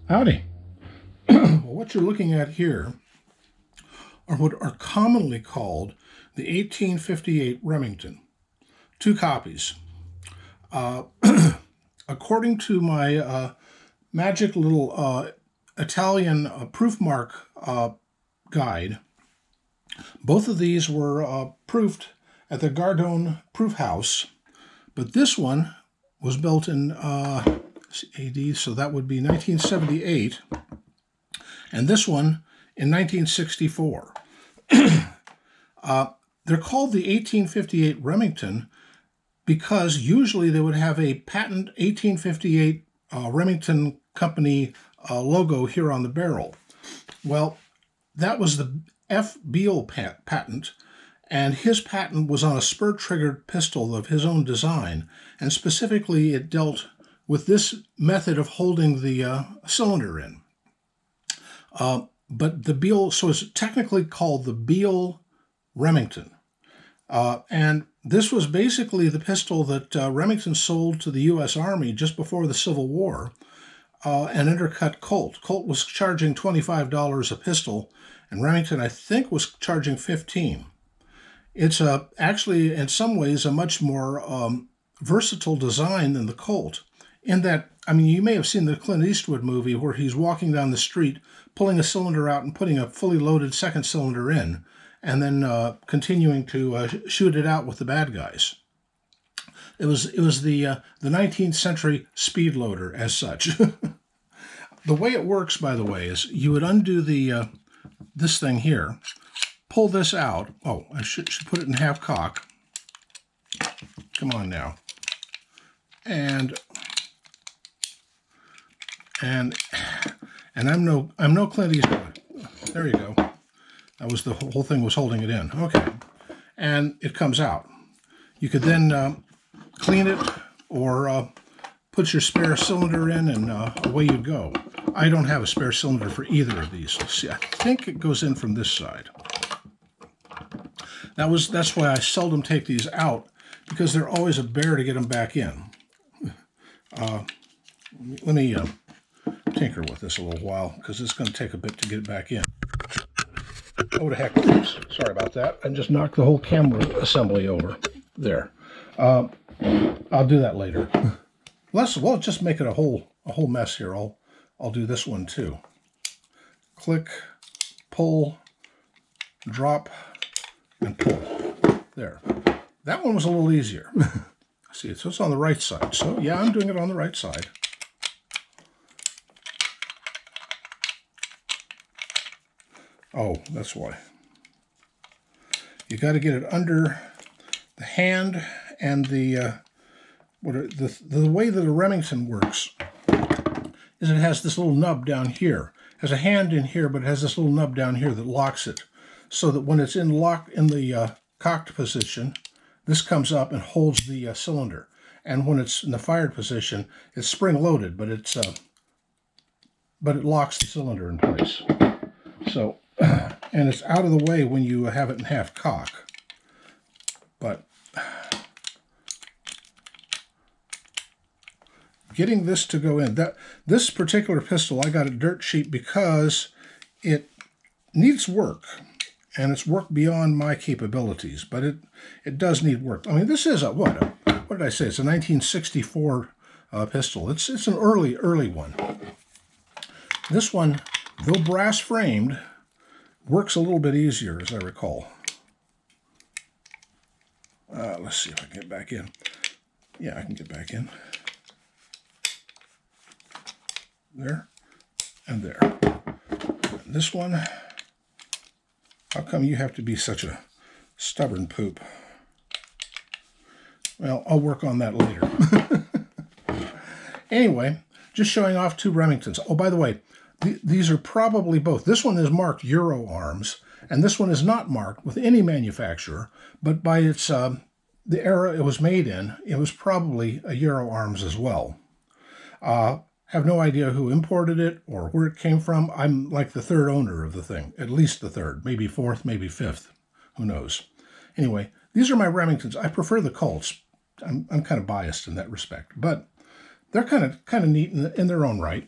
Howdy. Well, what you're looking at here are what are commonly called the 1858 Remington. Two copies. Uh, according to my magic little Italian proof mark guide, both of these were proofed at the Gardone Proof House, but this one was built in AD, so that would be 1978, and this one in 1964. They're called the 1858 Remington because usually they would have a patent 1858 Remington Company logo here on the barrel. Well, that was the F. Beale patent, and his patent was on a spur-triggered pistol of his own design, and specifically it dealt with this method of holding the cylinder in. But the Beale, so it's technically called the Beale Remington. And this was basically the pistol that Remington sold to the U.S. Army just before the Civil War and undercut Colt. Colt was charging $25 a pistol, and Remington, I think, was charging $15. It's actually, in some ways, a much more versatile design than the Colt, in that, I mean, you may have seen the Clint Eastwood movie where he's walking down the street, pulling a cylinder out and putting a fully loaded second cylinder in, and then continuing to shoot it out with the bad guys. It was the 19th century speed loader as such. The way it works, by the way, is you would undo the this thing here, pull this out. Oh, I should put it in half cock. Come on now. And I'm no Clint Eastwood. There you go. That was the whole thing was holding it in. Okay. And it comes out. You could then clean it or put your spare cylinder in and away you'd go. I don't have a spare cylinder for either of these. See, I think it goes in from this side. That's why I seldom take these out, because they're always a bear to get them back in. Let me tinker with this a little while, because it's going to take a bit to get it back in. Oh, the heck. Oops. Sorry about that. I just knocked the whole camera assembly over. There. I'll do that later. We'll just make it a whole mess here. I'll do this one too. Click, pull, drop, and pull. There. That one was a little easier. See, so it's on the right side. So yeah, I'm doing it on the right side. Oh, that's why. You got to get it under the hand, and the way that a Remington works is it has this little nub down here. It has a hand in here, but it has this little nub down here that locks it, so that when it's in the cocked position, this comes up and holds the cylinder. And when it's in the fired position, it's spring-loaded, but it locks the cylinder in place. So, and it's out of the way when you have it in half cock. But getting this to go in, this particular pistol, I got it dirt cheap because it needs work, and it's work beyond my capabilities, but it does need work. I mean, this is what did I say? It's a 1964 pistol. It's an early one. This one, though brass framed, works a little bit easier, as I recall. Let's see if I can get back in. Yeah, I can get back in. There and there. And this one, how come you have to be such a stubborn poop? Well, I'll work on that later. Anyway, just showing off two Remingtons. Oh, by the way, these are probably both. This one is marked Euro Arms, and this one is not marked with any manufacturer, but by its the era it was made in, it was probably a Euro Arms as well. Have no idea who imported it or where it came from. I'm like the third owner of the thing, at least the third, maybe fourth, maybe fifth. Who knows? Anyway, these are my Remingtons. I prefer the Colts. I'm kind of biased in that respect, but they're kind of neat in their own right.